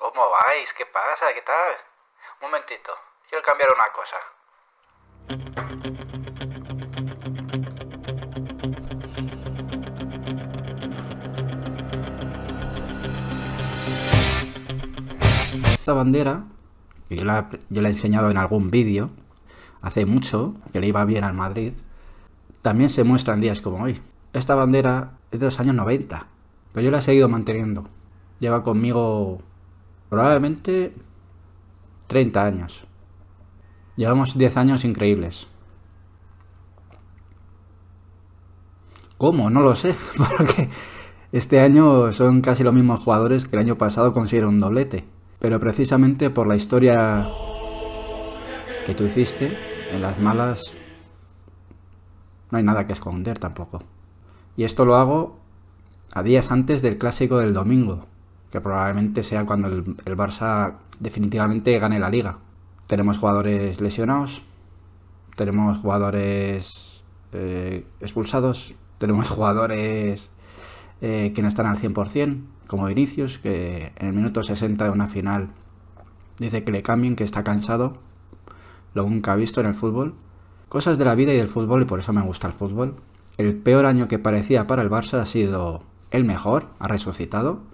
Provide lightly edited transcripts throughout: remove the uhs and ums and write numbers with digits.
¿Cómo vais? ¿Qué pasa? ¿Qué tal? Un momentito, quiero cambiar una cosa. Esta bandera, que yo la he enseñado en algún vídeo, hace mucho, que le iba bien al Madrid, también se muestra en días como hoy. Esta bandera es de los años 90, pero yo la he seguido manteniendo. Lleva conmigo probablemente 30 años. Llevamos 10 años increíbles. ¿Cómo? No lo sé, porque este año son casi los mismos jugadores que el año pasado consiguieron un doblete. Pero precisamente por la historia que tú hiciste, en las malas no hay nada que esconder tampoco. Y esto lo hago a días antes del clásico del domingo, que probablemente sea cuando el Barça definitivamente gane la liga. Tenemos jugadores lesionados, tenemos jugadores expulsados, tenemos jugadores que no están al 100%, como Vinicius, que en el minuto 60 de una final dice que le cambien, que está cansado, lo nunca ha visto en el fútbol. Cosas de la vida y del fútbol, y por eso me gusta el fútbol. El peor año que parecía para el Barça ha sido el mejor, ha resucitado,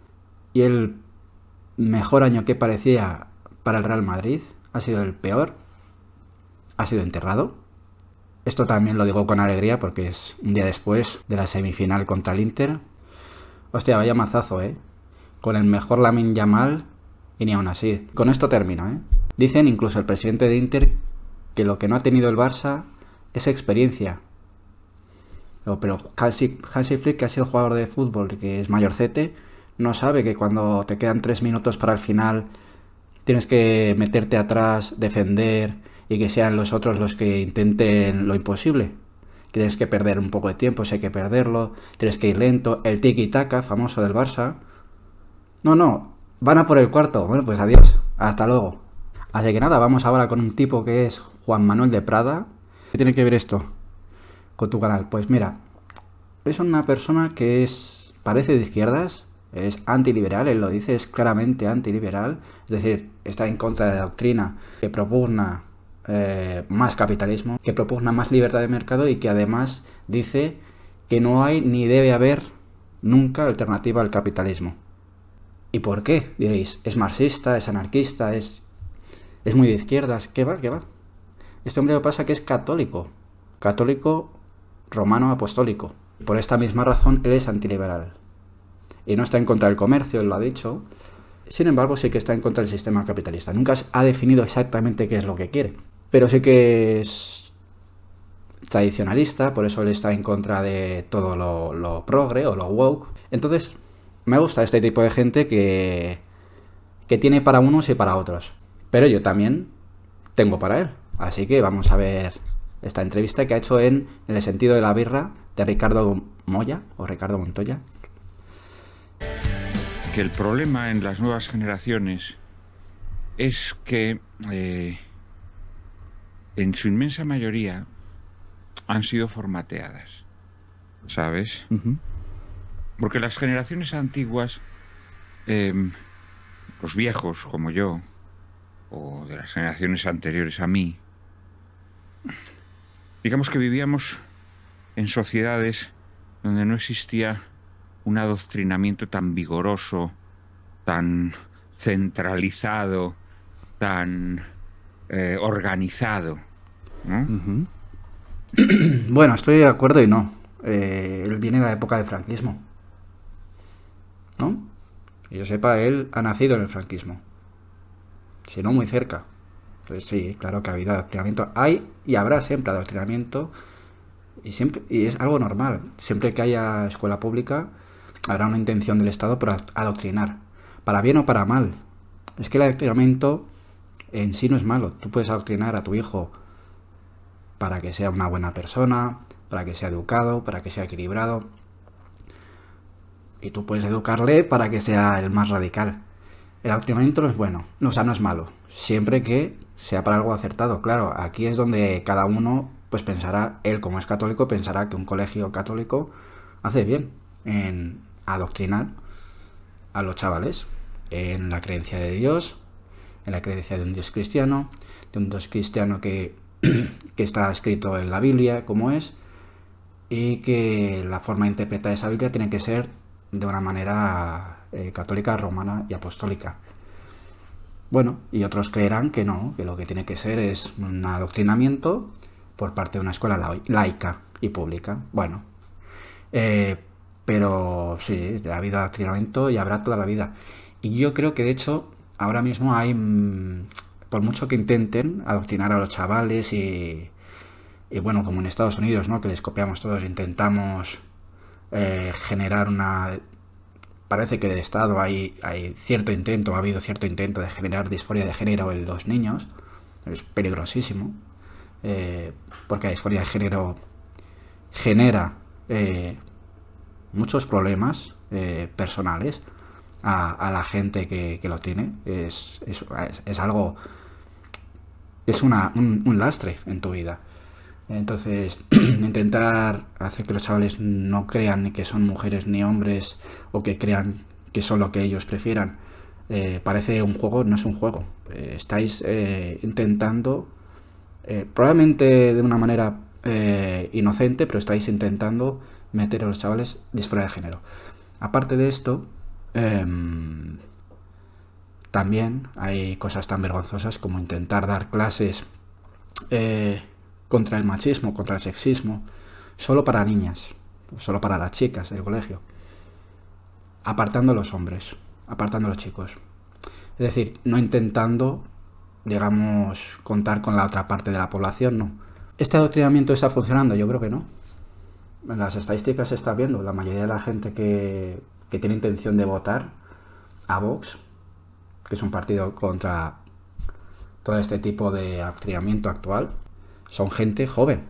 y el mejor año que parecía para el Real Madrid ha sido el peor, ha sido enterrado. Esto también lo digo con alegría porque es un día después de la semifinal contra el Inter. Hostia, vaya mazazo, con el mejor Lamine Yamal y ni aún así. Con esto termino, Dicen incluso el presidente de Inter que lo que no ha tenido el Barça es experiencia. Pero Hansi Flick, que ha sido jugador de fútbol y que es mayorcete, no sabe que cuando te quedan 3 minutos para el final tienes que meterte atrás, defender y que sean los otros los que intenten lo imposible. Tienes que perder un poco de tiempo, si hay que perderlo, tienes que ir lento. El tiki-taka famoso del Barça. No, van a por el cuarto. Bueno, pues adiós, hasta luego. Así que nada, vamos ahora con un tipo que es Juan Manuel de Prada. ¿Qué tiene que ver esto con tu canal? Pues mira, es una persona que parece de izquierdas, es antiliberal, él lo dice, es claramente antiliberal, es decir, está en contra de la doctrina que propugna más capitalismo, que propugna más libertad de mercado y que además dice que no hay ni debe haber nunca alternativa al capitalismo. ¿Y por qué? Diréis, es marxista, es anarquista, es muy de izquierdas. ¿Qué va? Este hombre lo que pasa que es católico romano apostólico. Por esta misma razón él es antiliberal. Y no está en contra del comercio, él lo ha dicho. Sin embargo, sí que está en contra del sistema capitalista. Nunca ha definido exactamente qué es lo que quiere. Pero sí que es tradicionalista, por eso él está en contra de todo lo progre o lo woke. Entonces, me gusta este tipo de gente que tiene para unos y para otros. Pero yo también tengo para él. Así que vamos a ver esta entrevista que ha hecho en El sentido de la birra de Ricardo Moya o Ricardo Montoya. Que el problema en las nuevas generaciones es que en su inmensa mayoría han sido formateadas, ¿sabes? Uh-huh. Porque las generaciones antiguas, los viejos como yo, o de las generaciones anteriores a mí, digamos que vivíamos en sociedades donde no existía un adoctrinamiento tan vigoroso, tan centralizado, tan organizado, ¿no? Uh-huh. Bueno, estoy de acuerdo y no. Él viene de la época del franquismo, ¿no? Que yo sepa, él ha nacido en el franquismo. Si no, muy cerca. Entonces sí, claro que ha habido adoctrinamiento. Hay y habrá siempre adoctrinamiento. Y es algo normal. Siempre que haya escuela pública habrá una intención del Estado por adoctrinar. Para bien o para mal. Es que el adoctrinamiento en sí no es malo. Tú puedes adoctrinar a tu hijo para que sea una buena persona, para que sea educado, para que sea equilibrado. Y tú puedes educarle para que sea el más radical. El adoctrinamiento no es bueno, no es malo. Siempre que sea para algo acertado. Claro, aquí es donde cada uno pues pensará, él como es católico, pensará que un colegio católico hace bien en adoctrinar a los chavales. en la creencia de Dios, en la creencia de un Dios cristiano, que está escrito en la Biblia como es, y que la forma de interpretar esa Biblia tiene que ser de una manera católica, romana y apostólica. Bueno, y otros creerán que no, que lo que tiene que ser es un adoctrinamiento por parte de una escuela laica y pública. Bueno, pero sí, ha habido adoctrinamiento y habrá toda la vida. Y yo creo que de hecho ahora mismo hay, por mucho que intenten adoctrinar a los chavales y bueno, como en Estados Unidos, ¿no? Que les copiamos todos, intentamos generar una... Parece que del Estado hay cierto intento, ha habido cierto intento de generar disforia de género en los niños. Es peligrosísimo, porque la disforia de género genera muchos problemas personales a la gente que lo tiene. Es algo... Es un lastre en tu vida. Entonces, intentar hacer que los chavales no crean ni que son mujeres ni hombres, o que crean que son lo que ellos prefieran, parece un juego, no es un juego. Estáis intentando, probablemente de una manera inocente, pero estáis intentando meter a los chavales disforia de género. Aparte de esto, también hay cosas tan vergonzosas como intentar dar clases contra el machismo, contra el sexismo, solo para niñas, solo para las chicas del colegio, apartando a los hombres, apartando a los chicos. Es decir, no intentando, digamos, contar con la otra parte de la población, no. ¿Este adoctrinamiento está funcionando? Yo creo que no. En las estadísticas se está viendo, la mayoría de la gente que tiene intención de votar a Vox, que es un partido contra todo este tipo de adoctrinamiento actual, son gente joven,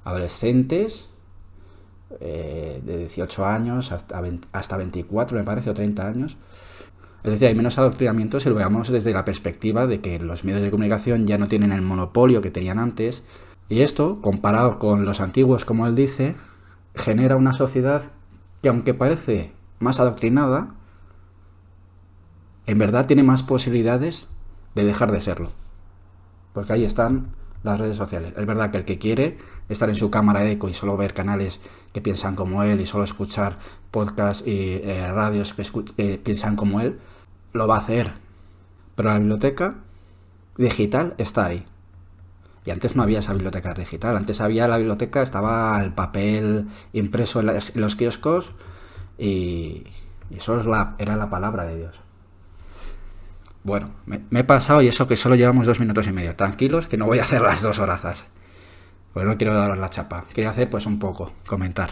adolescentes de 18 años hasta 24, me parece, o 30 años. Es decir, hay menos adoctrinamiento si lo veamos desde la perspectiva de que los medios de comunicación ya no tienen el monopolio que tenían antes. Y esto, comparado con los antiguos, como él dice, genera una sociedad que, aunque parece más adoctrinada, en verdad tiene más posibilidades de dejar de serlo. Porque ahí están las redes sociales. Es verdad que el que quiere estar en su cámara de eco y solo ver canales que piensan como él y solo escuchar podcasts y radios que piensan como él, lo va a hacer. Pero la biblioteca digital está ahí. Y antes no había esa biblioteca digital. Antes había la biblioteca, estaba el papel impreso en los kioscos y eso era la palabra de Dios. Bueno, me he pasado, y eso que solo llevamos 2 minutos y medio. Tranquilos, que no voy a hacer las 2 horazas. Pues no quiero daros la chapa. Quería hacer pues un poco, comentar.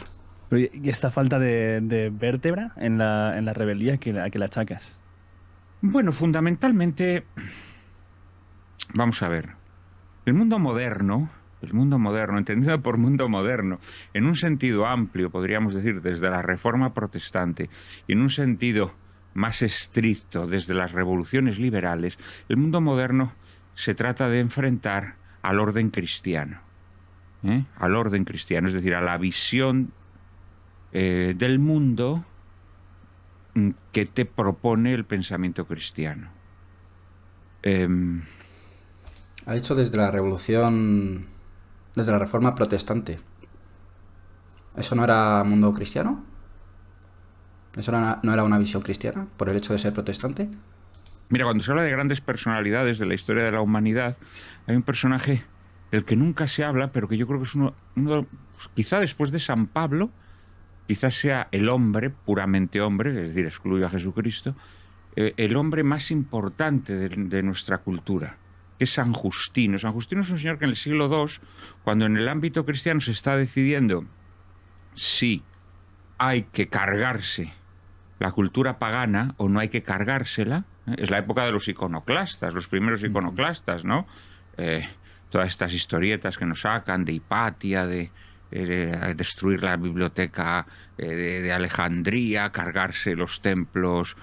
¿Y esta falta de vértebra en la rebeldía a que la achacas? Bueno, fundamentalmente, vamos a ver, el mundo moderno, entendido por mundo moderno, en un sentido amplio, podríamos decir, desde la Reforma Protestante, y en un sentido más estricto, desde las revoluciones liberales, el mundo moderno se trata de enfrentar al orden cristiano, al orden cristiano, es decir, a la visión del mundo que te propone el pensamiento cristiano. Ha dicho desde la revolución, desde la Reforma Protestante. ¿Eso no era mundo cristiano? ¿Eso no era una visión cristiana por el hecho de ser protestante? Mira, cuando se habla de grandes personalidades de la historia de la humanidad, hay un personaje del que nunca se habla, pero que yo creo que es uno quizá después de San Pablo, quizás sea el hombre, puramente hombre, es decir, excluyo a Jesucristo, el hombre más importante de nuestra cultura, que es San Justino. San Justino es un señor que en el siglo II, cuando en el ámbito cristiano se está decidiendo si hay que cargarse la cultura pagana o no hay que cargársela, es la época de los iconoclastas, los primeros iconoclastas, ¿no? Todas estas historietas que nos sacan de Hipatia, de destruir la biblioteca de Alejandría, cargarse los templos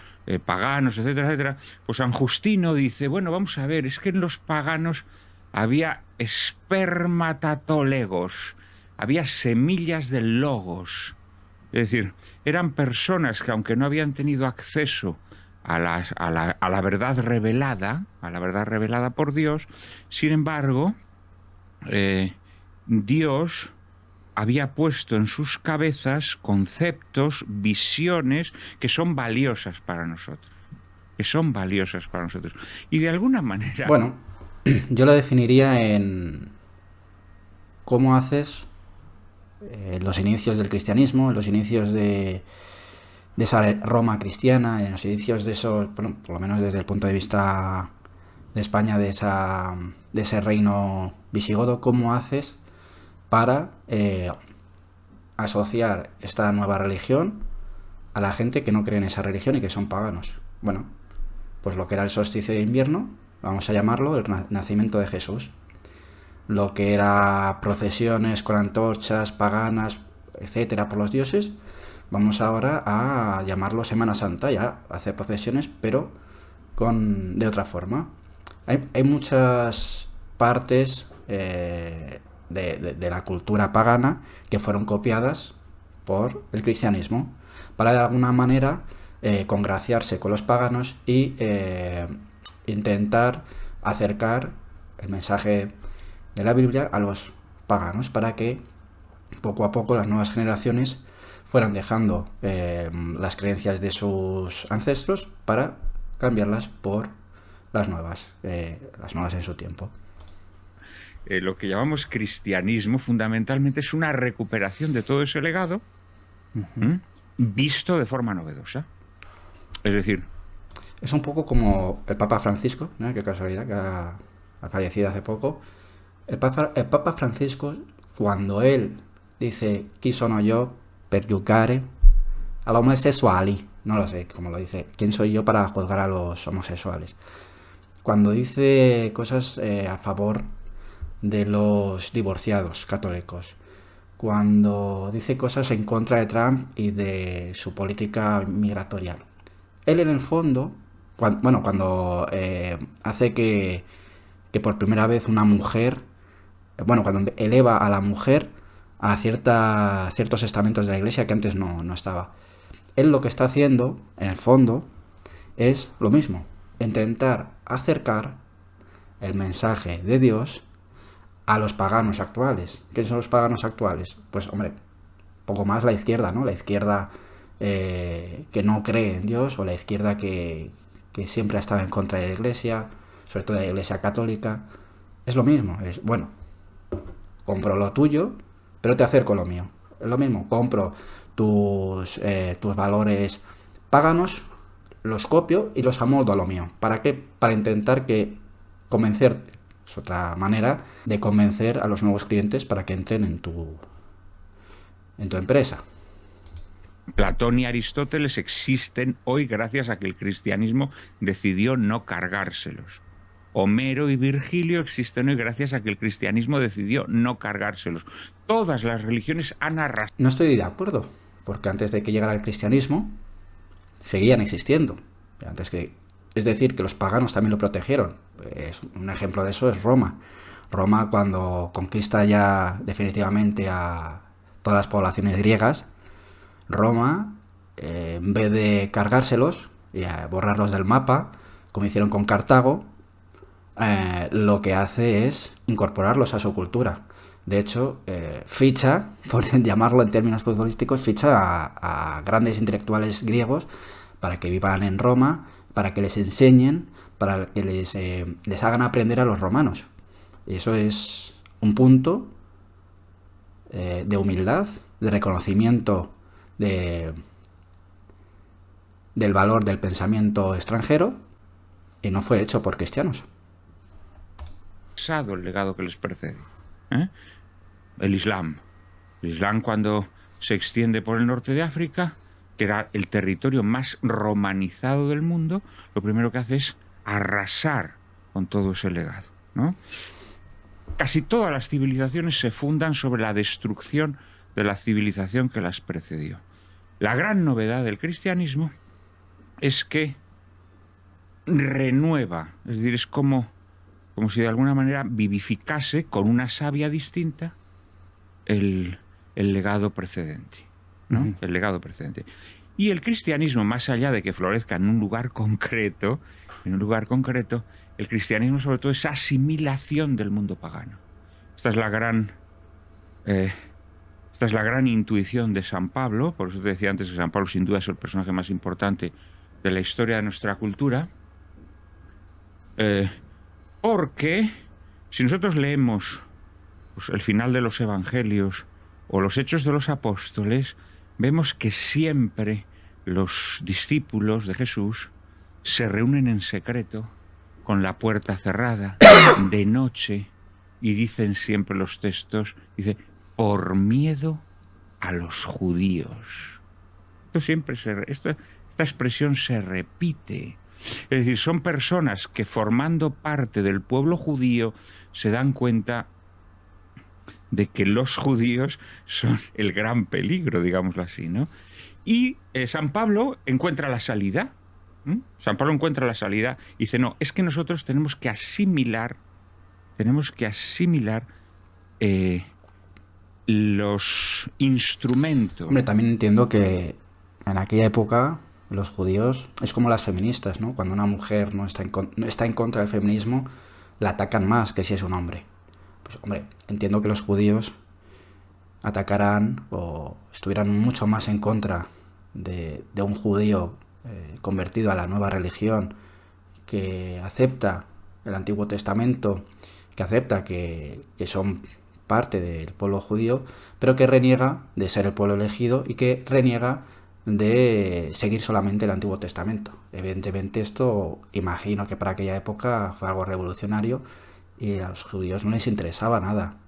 paganos, etcétera, etcétera. Pues San Justino dice, bueno, vamos a ver, es que en los paganos había espermatatolegos, había semillas del logos. Es decir, eran personas que, aunque no habían tenido acceso a la verdad revelada por Dios. Sin embargo, Dios había puesto en sus cabezas conceptos, visiones que son valiosas para nosotros. Y de alguna manera... Bueno, yo lo definiría en cómo haces los inicios del cristianismo, los inicios de esa Roma cristiana, en los inicios de eso, bueno, por lo menos desde el punto de vista de España, de ese reino visigodo, cómo haces para asociar esta nueva religión a la gente que no cree en esa religión y que son paganos. Bueno, pues lo que era el solsticio de invierno, vamos a llamarlo el nacimiento de Jesús. Lo que era procesiones con antorchas paganas, etcétera, por los dioses, vamos ahora a llamarlo Semana Santa, ya hacer procesiones, pero de otra forma. Hay muchas partes de la cultura pagana que fueron copiadas por el cristianismo para de alguna manera congraciarse con los paganos y intentar acercar el mensaje de la Biblia a los paganos para que poco a poco las nuevas generaciones fueran dejando las creencias de sus ancestros para cambiarlas por las nuevas en su tiempo. Lo que llamamos cristianismo fundamentalmente es una recuperación de todo ese legado visto de forma novedosa. Es decir... Es un poco como el Papa Francisco, ¿no? Qué casualidad, que ha fallecido hace poco. El Papa Francisco, cuando él dice chi sono yo per giudicare a los homosexuales, no lo sé cómo lo dice, quién soy yo para juzgar a los homosexuales, cuando dice cosas a favor de los divorciados católicos, cuando dice cosas en contra de Trump y de su política migratoria, él en el fondo, cuando hace que por primera vez una mujer, cuando eleva a la mujer a ciertos estamentos de la iglesia que antes no estaba, él lo que está haciendo, en el fondo, es lo mismo, intentar acercar el mensaje de Dios a los paganos actuales. ¿Qué son los paganos actuales? Pues, hombre, poco más la izquierda, ¿no? La izquierda que no cree en Dios, o la izquierda que siempre ha estado en contra de la iglesia, sobre todo de la iglesia católica. Es lo mismo, es, bueno, compro lo tuyo, pero te acerco lo mío. Es lo mismo, compro tus valores paganos, los copio y los amoldo a lo mío. ¿Para qué? Para intentar convencerte. Es otra manera de convencer a los nuevos clientes para que entren en tu empresa. Platón y Aristóteles existen hoy gracias a que el cristianismo decidió no cargárselos. Homero y Virgilio existen hoy gracias a que el cristianismo decidió no cargárselos. Todas las religiones han arrasado. No estoy de acuerdo, porque antes de que llegara el cristianismo seguían existiendo. Es decir, que los paganos también lo protegieron. Un ejemplo de eso es Roma. Roma, cuando conquista ya definitivamente a todas las poblaciones griegas, Roma, en vez de cargárselos y borrarlos del mapa, como hicieron con Cartago, lo que hace es incorporarlos a su cultura. De hecho, ficha, por llamarlo en términos futbolísticos, ficha a grandes intelectuales griegos para que vivan en Roma, para que les enseñen, para que les hagan aprender a los romanos. Y eso es un punto de humildad, de reconocimiento del valor del pensamiento extranjero, y no fue hecho por cristianos. El legado que les precede. El Islam. El Islam, cuando se extiende por el norte de África, que era el territorio más romanizado del mundo, lo primero que hace es arrasar con todo ese legado, ¿no? Casi todas las civilizaciones se fundan sobre la destrucción de la civilización que las precedió. La gran novedad del cristianismo es que renueva, es decir, es como si de alguna manera vivificase con una savia distinta el legado precedente, ¿no? El legado precedente. Y el cristianismo, más allá de que florezca en un lugar concreto, el cristianismo sobre todo es asimilación del mundo pagano. Esta es la gran intuición de San Pablo. Por eso te decía antes que San Pablo sin duda es el personaje más importante de la historia de nuestra cultura. Porque si nosotros leemos pues, el final de los Evangelios o los Hechos de los Apóstoles, vemos que siempre los discípulos de Jesús se reúnen en secreto, con la puerta cerrada, de noche, y dicen siempre los textos, dice, por miedo a los judíos. Esta expresión se repite. Es decir, son personas que formando parte del pueblo judío se dan cuenta de que los judíos son el gran peligro, digámoslo así, ¿no? Y San Pablo encuentra la salida. San Pablo encuentra la salida y dice, no, es que nosotros tenemos que asimilar los instrumentos. Hombre, también entiendo que en aquella época los judíos es como las feministas, ¿no? Cuando una mujer no está en contra del feminismo, la atacan más que si es un hombre. Pues hombre, entiendo que los judíos atacarán o estuvieran mucho más en contra de un judío convertido a la nueva religión, que acepta el Antiguo Testamento, que acepta que son parte del pueblo judío, pero que reniega de ser el pueblo elegido y que reniega de seguir solamente el Antiguo Testamento. Evidentemente esto, imagino que para aquella época fue algo revolucionario y a los judíos no les interesaba nada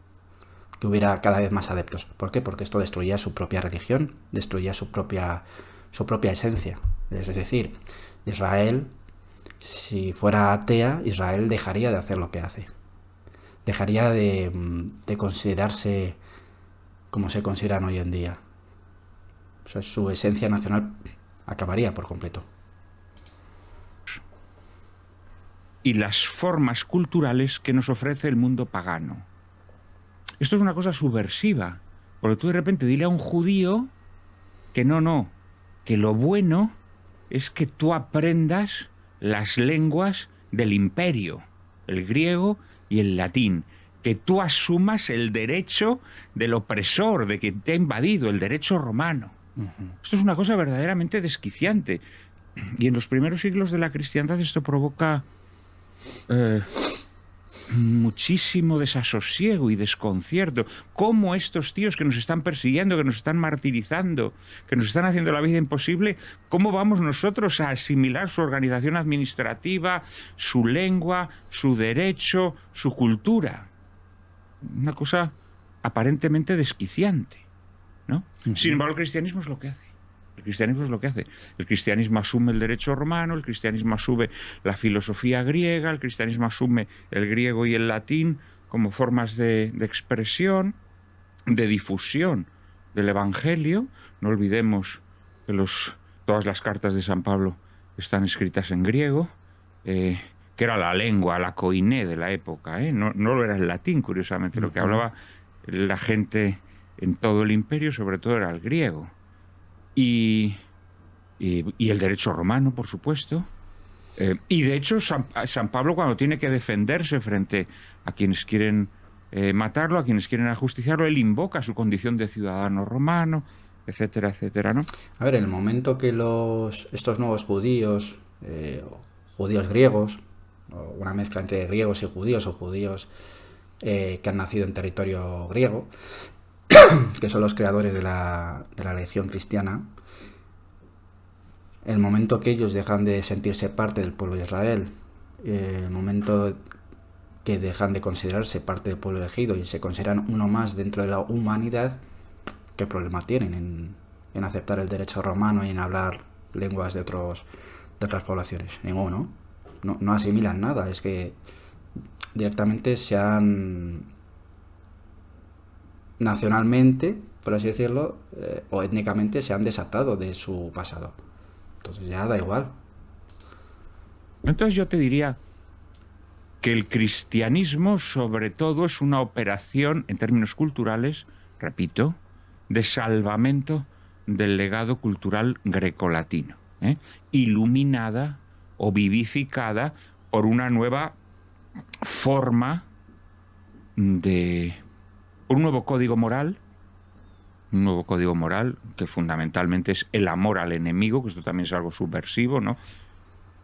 que hubiera cada vez más adeptos. ¿Por qué? Porque esto destruía su propia religión, destruía su propia esencia. Es decir, Israel, si fuera atea, Israel dejaría de hacer lo que hace. Dejaría de considerarse como se consideran hoy en día. O sea, su esencia nacional acabaría por completo. Y las formas culturales que nos ofrece el mundo pagano. Esto es una cosa subversiva, porque tú de repente dile a un judío que que lo bueno es que tú aprendas las lenguas del imperio, el griego y el latín, que tú asumas el derecho del opresor, de que te ha invadido, el derecho romano. Esto es una cosa verdaderamente desquiciante. Y en los primeros siglos de la cristiandad esto provoca muchísimo desasosiego y desconcierto. ¿Cómo estos tíos que nos están persiguiendo, que nos están martirizando, que nos están haciendo la vida imposible, cómo vamos nosotros a asimilar su organización administrativa, su lengua, su derecho, su cultura? Una cosa aparentemente desquiciante, ¿no? Sin embargo, el cristianismo es lo que hace. El cristianismo asume el derecho romano, el cristianismo asume la filosofía griega, el cristianismo asume el griego y el latín como formas de expresión, de difusión del Evangelio. No olvidemos que todas las cartas de San Pablo están escritas en griego, que era la lengua, la koiné de la época, no lo era el latín, curiosamente. Lo que hablaba la gente en todo el imperio, sobre todo, era el griego. Y el derecho romano, por supuesto. Y de hecho, San Pablo, cuando tiene que defenderse frente a quienes quieren matarlo, a quienes quieren ajusticiarlo, él invoca su condición de ciudadano romano, etcétera, etcétera, ¿no? A ver, en el momento que estos nuevos judíos, judíos griegos, o una mezcla entre griegos y judíos, o judíos que han nacido en territorio griego, que son los creadores de la religión cristiana, el momento que ellos dejan de sentirse parte del pueblo de Israel, el momento que dejan de considerarse parte del pueblo elegido y se consideran uno más dentro de la humanidad, ¿qué problema tienen en aceptar el derecho romano y en hablar lenguas de otras poblaciones? Ninguno. No asimilan nada, es que directamente se han nacionalmente, por así decirlo, o étnicamente se han desatado de su pasado. Entonces ya da igual. Entonces yo te diría que el cristianismo sobre todo es una operación, en términos culturales, repito, de salvamento del legado cultural grecolatino, iluminada o vivificada por una nueva forma por un nuevo código moral, que fundamentalmente es el amor al enemigo, que esto también es algo subversivo, ¿no?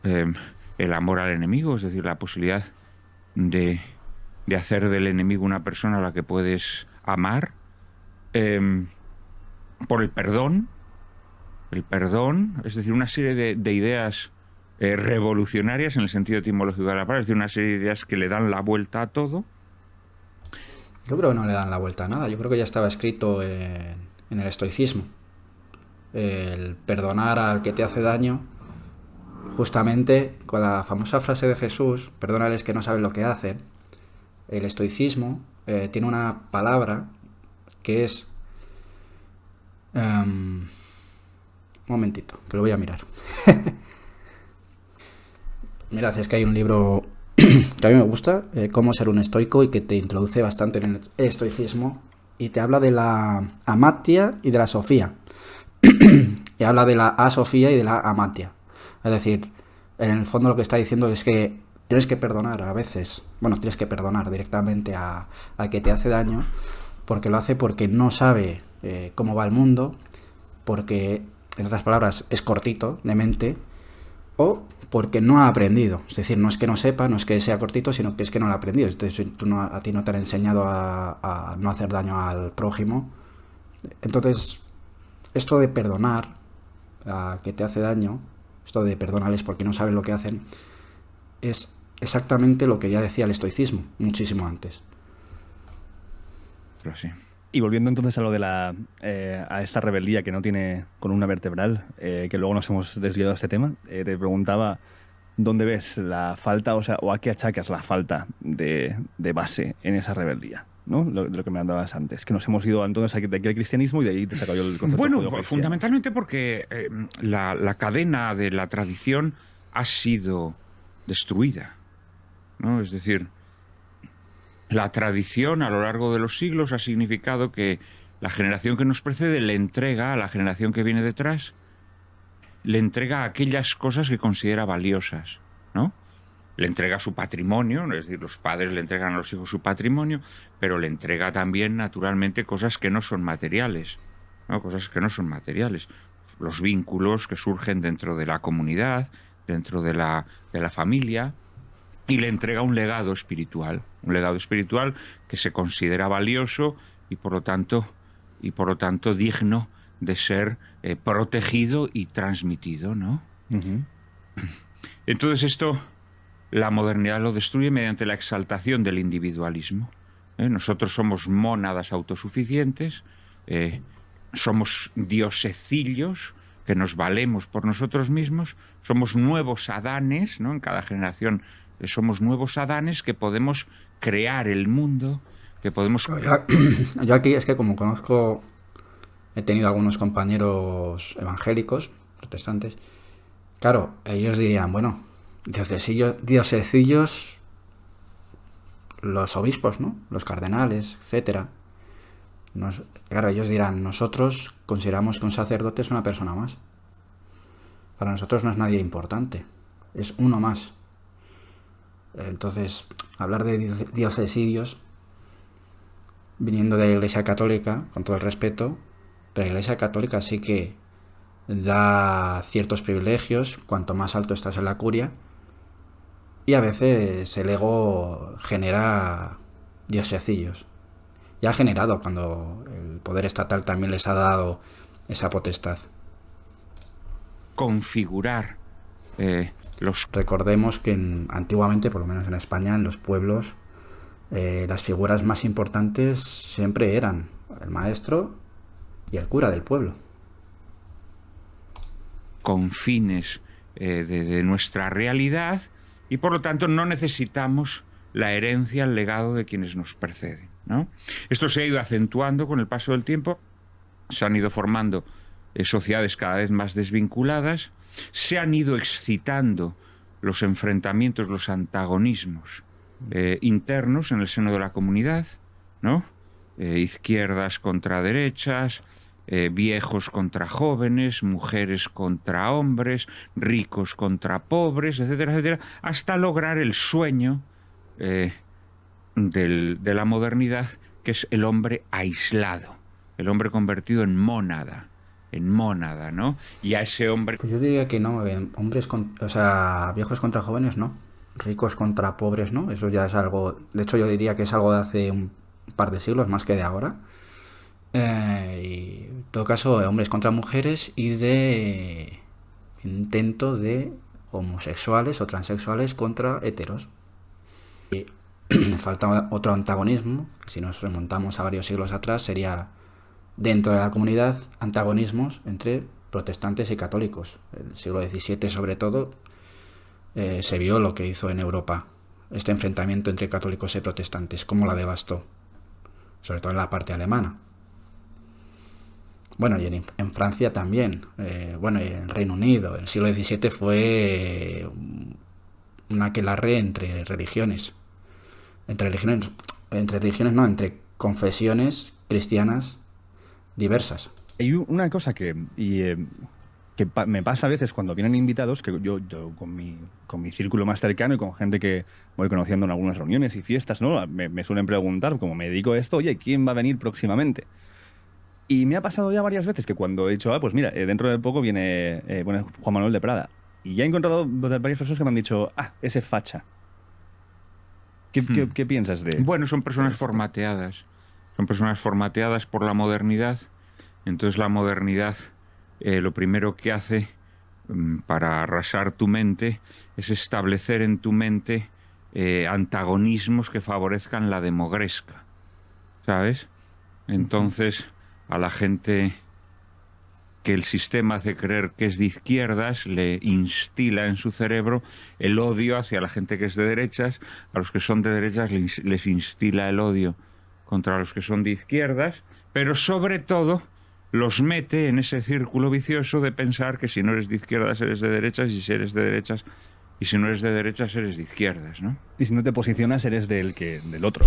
El amor al enemigo, es decir, la posibilidad de hacer del enemigo una persona a la que puedes amar, por el perdón, es decir, una serie de ideas revolucionarias en el sentido etimológico de la palabra, es decir, una serie de ideas que le dan la vuelta a todo. Yo creo que no le dan la vuelta a nada. Yo creo que ya estaba escrito en el estoicismo. El perdonar al que te hace daño, justamente con la famosa frase de Jesús, perdónales que no saben lo que hacen. El estoicismo tiene una palabra que es... un momentito, que lo voy a mirar. Mirad, es que hay un libro que a mí me gusta, Cómo ser un estoico, y que te introduce bastante en el estoicismo y te habla de la amatia y de la sofía. Y habla de la asofía y de la amatia. Es decir, en el fondo lo que está diciendo es que tienes que perdonar a veces, tienes que perdonar directamente al que te hace daño, porque lo hace porque no sabe cómo va el mundo, porque, en otras palabras, es cortito de mente, o porque no ha aprendido. Es decir, no es que no sepa, no es que sea cortito, sino que es que no lo ha aprendido. Entonces, a ti no te han enseñado a no hacer daño al prójimo. Entonces, esto de perdonar al que te hace daño, esto de perdonarles porque no saben lo que hacen, es exactamente lo que ya decía el estoicismo, muchísimo antes. Pero sí. Y volviendo entonces a lo de a esta rebeldía que no tiene columna vertebral, que luego nos hemos desviado de este tema, te preguntaba dónde ves la falta, o a qué achacas la falta de base en esa rebeldía, ¿no? De lo que me andabas antes, que nos hemos ido entonces de aquí al cristianismo y de ahí te saco yo el concepto. Bueno, fundamentalmente porque la cadena de la tradición ha sido destruida, ¿no? Es decir, la tradición a lo largo de los siglos ha significado que la generación que nos precede le entrega a la generación que viene detrás, le entrega aquellas cosas que considera valiosas, ¿no? Le entrega su patrimonio, es decir, los padres le entregan a los hijos su patrimonio, pero le entrega también, naturalmente, cosas que no son materiales, ¿no? Cosas que no son materiales. Los vínculos que surgen dentro de la comunidad, dentro de la familia, y le entrega un legado espiritual que se considera valioso y por lo tanto digno de ser protegido y transmitido, ¿no? Uh-huh. Entonces esto la modernidad lo destruye mediante la exaltación del individualismo. Nosotros somos mónadas autosuficientes, somos diosecillos que nos valemos por nosotros mismos, somos nuevos Adanes, ¿no? En cada generación somos nuevos Adanes que podemos crear el mundo, que podemos... Yo aquí es que como conozco, he tenido algunos compañeros evangélicos, protestantes, claro, ellos dirían, bueno, diosecillos, los obispos, ¿no? Los cardenales, etcétera. Claro, ellos dirán, nosotros consideramos que un sacerdote es una persona más. Para nosotros no es nadie importante, es uno más. Entonces, hablar de diosecillos, viniendo de la Iglesia Católica, con todo el respeto, pero la Iglesia Católica sí que da ciertos privilegios cuanto más alto estás en la curia, y a veces el ego genera diosecillos. Ya ha generado cuando el poder estatal también les ha dado esa potestad. Configurar Recordemos que antiguamente, por lo menos en España, en los pueblos, las figuras más importantes siempre eran el maestro y el cura del pueblo. Con fines de nuestra realidad, y por lo tanto no necesitamos la herencia, el legado de quienes nos preceden, ¿no? Esto se ha ido acentuando con el paso del tiempo, se han ido formando sociedades cada vez más desvinculadas, se han ido excitando los enfrentamientos, los antagonismos internos en el seno de la comunidad, ¿no? Izquierdas contra derechas, viejos contra jóvenes, mujeres contra hombres, ricos contra pobres, etcétera, etcétera, hasta lograr el sueño de la modernidad, que es el hombre aislado, el hombre convertido en mónada, ¿no? Y a ese hombre... Pues yo diría que no, o sea, viejos contra jóvenes no, ricos contra pobres no, eso ya es algo, de hecho yo diría que es algo de hace un par de siglos más que de ahora. Y en todo caso, hombres contra mujeres y de intento de homosexuales o transexuales contra heteros. Y falta otro antagonismo, que si nos remontamos a varios siglos atrás, sería dentro de la comunidad antagonismos entre protestantes y católicos. En el siglo XVII, sobre todo, se vio lo que hizo en Europa, este enfrentamiento entre católicos y protestantes, cómo la devastó, sobre todo en la parte alemana. Bueno, y en Francia también, bueno, y en Reino Unido. El siglo XVII fue un aquelarre entre religiones. Entre confesiones cristianas diversas. Hay una cosa que me pasa a veces cuando vienen invitados, que yo con mi círculo más cercano y con gente que voy conociendo en algunas reuniones y fiestas, ¿no? Me suelen preguntar, como me dedico a esto, oye, ¿quién va a venir próximamente? Y me ha pasado ya varias veces que cuando he dicho, pues mira, dentro de poco viene Juan Manuel de Prada. Y ya he encontrado varias personas que me han dicho, ese facha. ¿Qué piensas de...? Bueno, son personas formateadas. Son personas formateadas por la modernidad. Entonces la modernidad lo primero que hace para arrasar tu mente es establecer en tu mente antagonismos que favorezcan la demogresca, ¿sabes? Entonces, a la gente que el sistema hace creer que es de izquierdas le instila en su cerebro el odio hacia la gente que es de derechas. A los que son de derechas les instila el odio contra los que son de izquierdas, pero sobre todo los mete en ese círculo vicioso de pensar que si no eres de izquierdas eres de derechas, y si eres de derechas, y si no eres de derechas eres de izquierdas, ¿no? Y si no te posicionas eres del otro,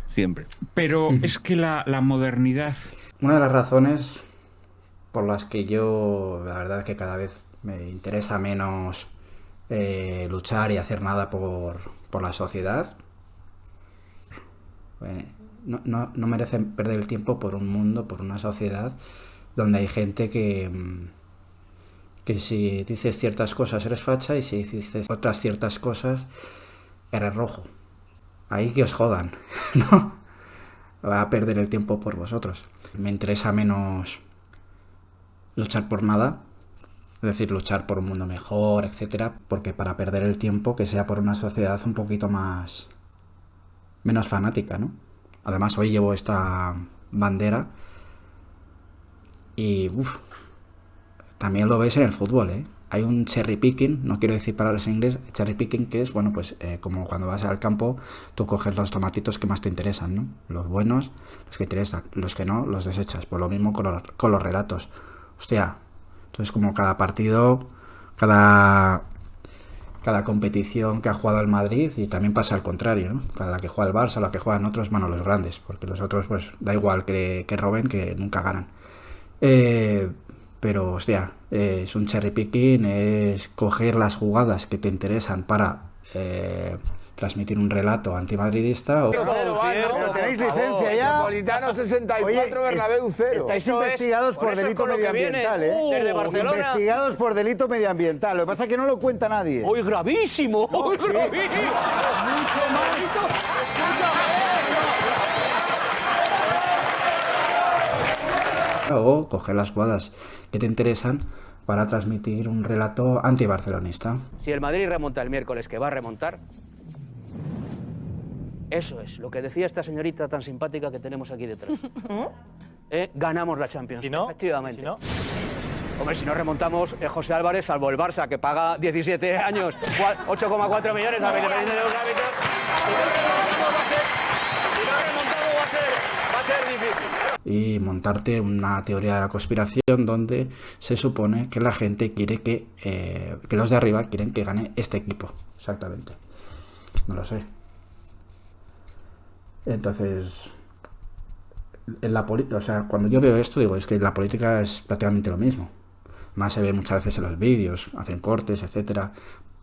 siempre. Pero es que la modernidad... Una de las razones por las que yo, la verdad es que cada vez me interesa menos luchar y hacer nada por la sociedad, no merece perder el tiempo por un mundo, por una sociedad donde hay gente que si dices ciertas cosas eres facha y si dices otras ciertas cosas eres rojo. Ahí que os jodan, ¿no? Va a perder el tiempo por vosotros. Me interesa menos luchar por nada, es decir, luchar por un mundo mejor, etcétera, porque para perder el tiempo que sea por una sociedad un poquito menos fanática, ¿no? Además hoy llevo esta bandera y también lo ves en el fútbol, ¿eh? Hay un cherry picking, no quiero decir palabras en inglés, cherry picking, que es, bueno, pues como cuando vas al campo, tú coges los tomatitos que más te interesan, ¿no? Los buenos, los que interesan, los que no, los desechas. Pues lo mismo con los relatos. Hostia, entonces como cada partido, cada competición que ha jugado el Madrid, y también pasa al contrario, ¿no? Para la que juega el Barça, la que juegan otros, bueno, los grandes, porque los otros, pues da igual que roben, que nunca ganan. Pero, hostia, es un cherry picking, es coger las jugadas que te interesan para transmitir un relato antimadridista. Pero tenéis licencia ya. Metropolitano 64, Oye, Bernabéu 0. Estáis investigados por delito medioambiental, ¿eh? Desde Barcelona. Investigados por delito medioambiental. Lo que pasa es que no lo cuenta nadie. ¡Uy, gravísimo! ¡Uy, gravísimo! ¡Mucho más! O coger las jugadas que te interesan para transmitir un relato antibarcelonista. Si el Madrid remonta el miércoles, que va a remontar, eso es lo que decía esta señorita tan simpática que tenemos aquí detrás. Ganamos la Champions. ¿Si no? Efectivamente. ¿Si no? Hombre, si no remontamos, José Álvarez, salvo el Barça, que paga 17 años, 8,4 millones a Independiente de los Árbitros, va a ser difícil. Y montarte una teoría de la conspiración donde se supone que la gente quiere que los de arriba quieren que gane este equipo. Exactamente. No lo sé. Entonces, O sea, cuando yo veo esto, digo, es que la política es prácticamente lo mismo. Más se ve muchas veces en los vídeos, hacen cortes, etcétera,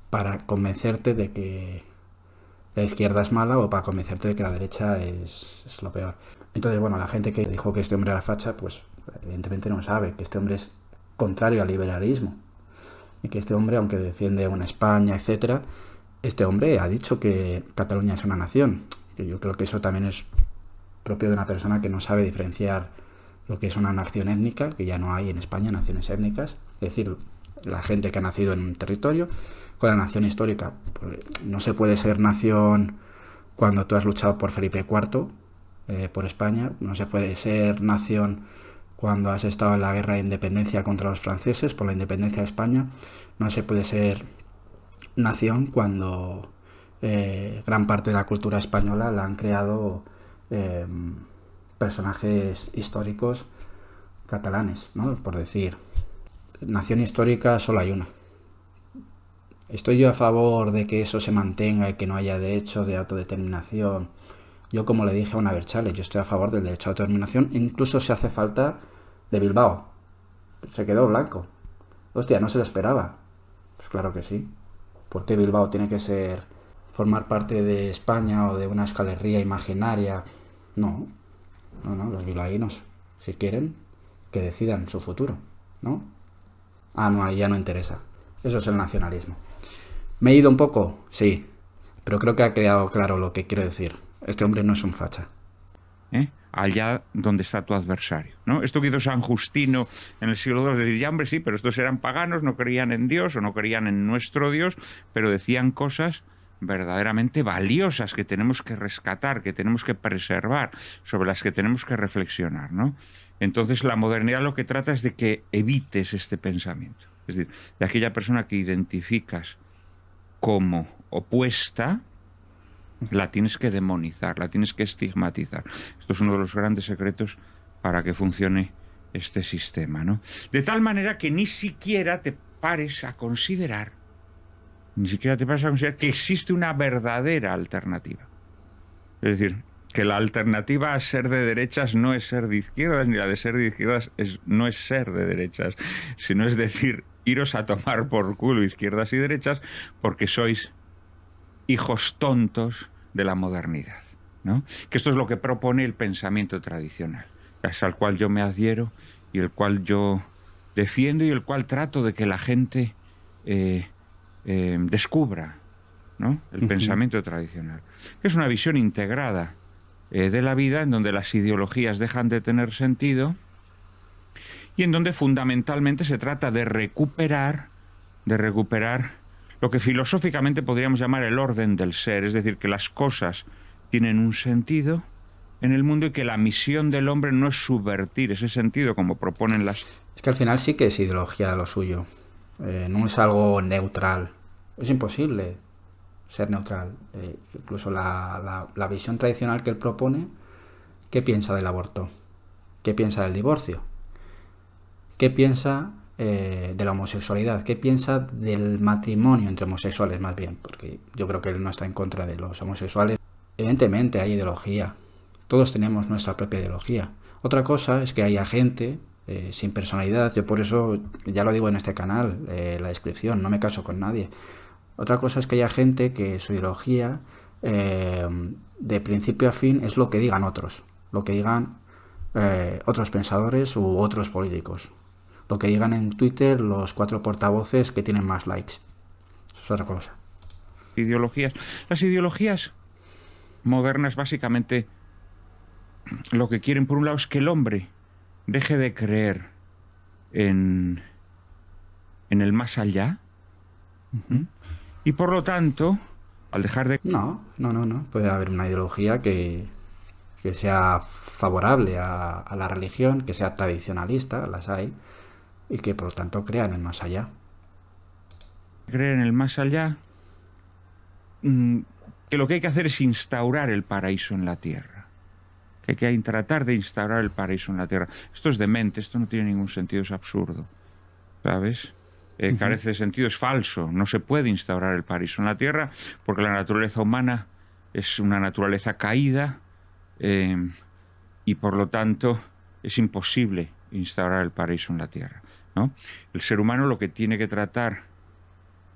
para convencerte de que la izquierda es mala o para convencerte de que la derecha es lo peor. Entonces, bueno, la gente que dijo que este hombre era facha, pues evidentemente no sabe que este hombre es contrario al liberalismo. Y que este hombre, aunque defiende una España, etcétera, este hombre ha dicho que Cataluña es una nación. Y yo creo que eso también es propio de una persona que no sabe diferenciar lo que es una nación étnica, que ya no hay en España naciones étnicas, es decir, la gente que ha nacido en un territorio, con la nación histórica. Porque no se puede ser nación cuando tú has luchado por Felipe IV, por España, no se puede ser nación cuando has estado en la guerra de independencia contra los franceses, por la independencia de España, no se puede ser nación cuando gran parte de la cultura española la han creado personajes históricos catalanes, ¿no? Por decir, nación histórica solo hay una. ¿Estoy yo a favor de que eso se mantenga y que no haya derecho de autodeterminación? Yo, como le dije a una Berchale, yo estoy a favor del derecho a autodeterminación, incluso si hace falta de Bilbao. Se quedó blanco. Hostia, no se lo esperaba. Pues claro que sí. ¿Por qué Bilbao tiene que formar parte de España o de una Euskal Herria imaginaria? No, los bilbaínos, si quieren, que decidan su futuro, ¿no? Ah, no, ahí ya no interesa. Eso es el nacionalismo. ¿Me he ido un poco? Sí, pero creo que ha quedado claro lo que quiero decir. Este hombre no es un facha. Allá donde está tu adversario, ¿no? Esto que hizo San Justino en el siglo II, decir, ya hombre, sí, pero estos eran paganos, no creían en Dios o no creían en nuestro Dios, pero decían cosas verdaderamente valiosas que tenemos que rescatar, que tenemos que preservar, sobre las que tenemos que reflexionar, ¿no? Entonces la modernidad lo que trata es de que evites este pensamiento, es decir, de aquella persona que identificas como opuesta, la tienes que demonizar, la tienes que estigmatizar. Esto es uno de los grandes secretos para que funcione este sistema, ¿no? De tal manera que ni siquiera te pares a considerar que existe una verdadera alternativa. Es decir, que la alternativa a ser de derechas no es ser de izquierdas, ni la de ser de izquierdas no es ser de derechas, sino es decir, iros a tomar por culo izquierdas y derechas porque sois hijos tontos de la modernidad, ¿no? Que esto es lo que propone el pensamiento tradicional, es al cual yo me adhiero y el cual yo defiendo y el cual trato de que la gente descubra, ¿no? El pensamiento tradicional, que es una visión integrada de la vida en donde las ideologías dejan de tener sentido y en donde fundamentalmente se trata de recuperar lo que filosóficamente podríamos llamar el orden del ser, es decir, que las cosas tienen un sentido en el mundo y que la misión del hombre no es subvertir ese sentido como proponen las... Es que al final sí que es ideología lo suyo, no es algo neutral, es imposible ser neutral. Incluso la visión tradicional que él propone, ¿qué piensa del aborto? ¿Qué piensa del divorcio? ¿Qué piensa de la homosexualidad? ¿Qué piensa del matrimonio entre homosexuales, más bien? Porque yo creo que él no está en contra de los homosexuales. Evidentemente hay ideología, todos tenemos nuestra propia ideología. Otra cosa es que haya gente sin personalidad. Yo por eso ya lo digo en este canal, la descripción, no me caso con nadie. Otra cosa es que haya gente que su ideología de principio a fin es lo que digan otros, lo que digan otros pensadores u otros políticos, lo que digan en Twitter los 4 portavoces que tienen más likes. Eso es otra cosa. Las ideologías modernas básicamente lo que quieren por un lado es que el hombre deje de creer en el más allá y por lo tanto al dejar de... No. Puede haber una ideología que sea favorable a la religión, que sea tradicionalista, las hay, y que por lo tanto crea en el más allá. Creer en el más allá, que lo que hay que hacer es instaurar el paraíso en la tierra. Que hay que tratar de instaurar el paraíso en la tierra. Esto es demente, esto no tiene ningún sentido, es absurdo. ¿Sabes? Carece de sentido, es falso. No se puede instaurar el paraíso en la tierra porque la naturaleza humana es una naturaleza caída, y por lo tanto es imposible instaurar el paraíso en la tierra, ¿no? El ser humano lo que tiene que tratar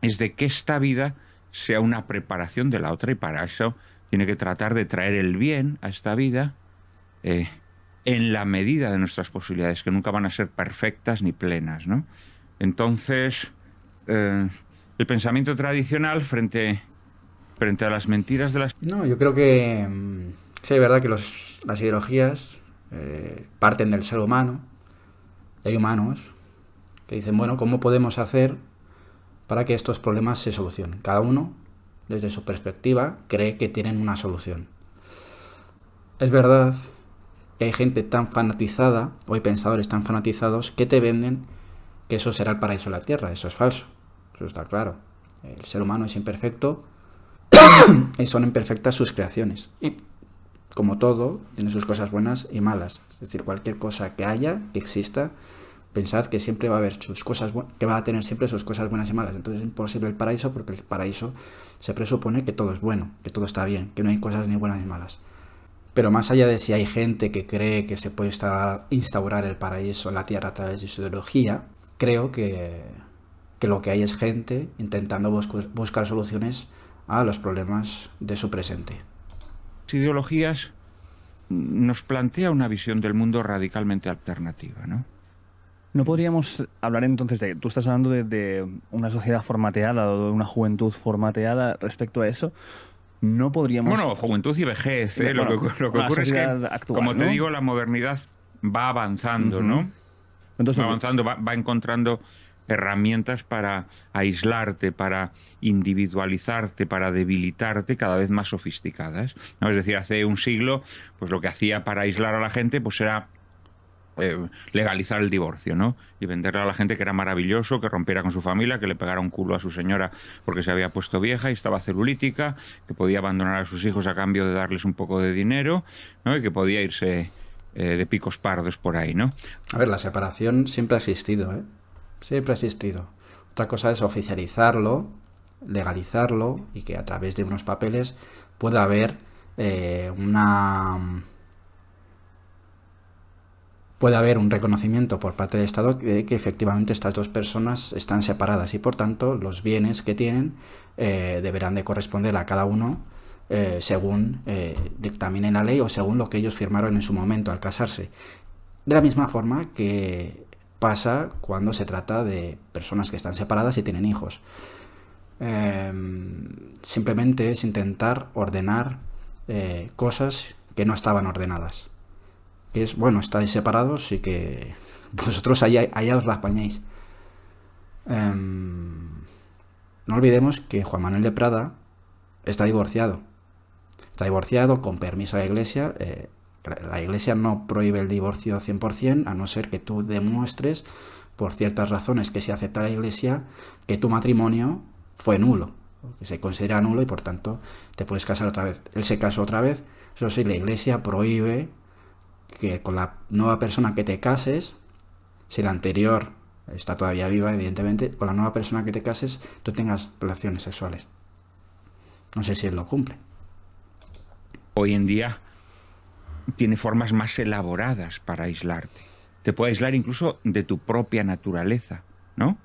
es de que esta vida sea una preparación de la otra, y para eso tiene que tratar de traer el bien a esta vida en la medida de nuestras posibilidades, que nunca van a ser perfectas ni plenas, ¿no? Entonces, el pensamiento tradicional frente a las mentiras de las... No, yo creo que sí, es verdad que las ideologías parten del ser humano. Hay humanos que dicen, bueno, ¿cómo podemos hacer para que estos problemas se solucionen? Cada uno, desde su perspectiva, cree que tienen una solución. Es verdad que hay gente tan fanatizada, o hay pensadores tan fanatizados, que te venden que eso será el paraíso en la tierra. Eso es falso, eso está claro. El ser humano es imperfecto y son imperfectas sus creaciones. Y como todo, tiene sus cosas buenas y malas. Es decir, cualquier cosa que haya, que exista, pensad que siempre va a haber sus cosas que va a tener siempre sus cosas buenas y malas. Entonces es imposible el paraíso, porque el paraíso se presupone que todo es bueno, que todo está bien, que no hay cosas ni buenas ni malas. Pero más allá de si hay gente que cree que se puede instaurar el paraíso en la tierra a través de su ideología, creo que lo que hay es gente intentando buscar soluciones a los problemas de su presente. Las ideologías nos plantea una visión del mundo radicalmente alternativa, ¿no? ¿No podríamos hablar entonces de... Tú estás hablando de una sociedad formateada o de una juventud formateada respecto a eso. ¿No podríamos...? Bueno, juventud y vejez. Bueno, lo que ocurre es que, actual, como te ¿no? digo, la modernidad va avanzando, ¿no? Entonces, Va avanzando, va encontrando herramientas para aislarte, para individualizarte, para debilitarte, cada vez más sofisticadas, ¿no? Es decir, hace un siglo, pues lo que hacía para aislar a la gente, pues era legalizar el divorcio, ¿no? Y venderle a la gente que era maravilloso, que rompiera con su familia, que le pegara un culo a su señora porque se había puesto vieja y estaba celulítica, que podía abandonar a sus hijos a cambio de darles un poco de dinero, ¿no? Y que podía irse de picos pardos por ahí, ¿no? A ver, la separación siempre ha existido, ¿eh? Siempre ha existido. Otra cosa es oficializarlo, legalizarlo, y que a través de unos papeles pueda haber puede haber un reconocimiento por parte del Estado de que efectivamente estas dos personas están separadas, y por tanto los bienes que tienen deberán de corresponder a cada uno según dictamine la ley o según lo que ellos firmaron en su momento al casarse. De la misma forma que pasa cuando se trata de personas que están separadas y tienen hijos. Simplemente es intentar ordenar cosas que no estaban ordenadas. Que es, bueno, estáis separados y que vosotros allá os la apañáis. No olvidemos que Juan Manuel de Prada está divorciado. Está divorciado con permiso de la Iglesia. La Iglesia no prohíbe el divorcio 100%, a no ser que tú demuestres, por ciertas razones que se acepta la Iglesia, que tu matrimonio fue nulo, que se considera nulo, y por tanto te puedes casar otra vez. Él se casó otra vez. Eso sí, la Iglesia prohíbe que con la nueva persona que te cases, si la anterior está todavía viva, evidentemente, con la nueva persona que te cases, tú tengas relaciones sexuales. No sé si él lo cumple. Hoy en día tiene formas más elaboradas para aislarte. Te puede aislar incluso de tu propia naturaleza, ¿no?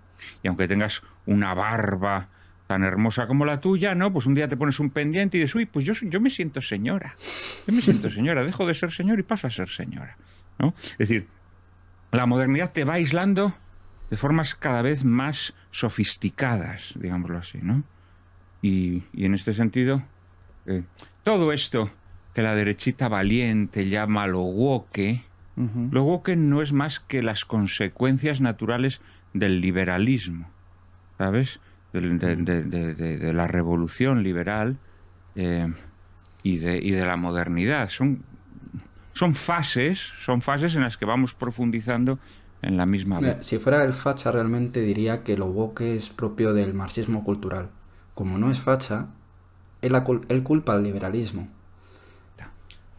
Y aunque tengas una barba tan hermosa como la tuya, ¿no? Pues un día te pones un pendiente y dices, uy, pues yo me siento señora. Yo me siento señora, dejo de ser señor y paso a ser señora, ¿no? Es decir, la modernidad te va aislando de formas cada vez más sofisticadas, digámoslo así, ¿no? Y en este sentido, todo esto que la derechita valiente llama lo woke, lo woke no es más que las consecuencias naturales del liberalismo, ¿sabes? De la revolución liberal y de la modernidad. Son fases en las que vamos profundizando en la misma vez. Si fuera el facha, realmente diría que lo woke es propio del marxismo cultural. Como no es facha, él culpa al liberalismo.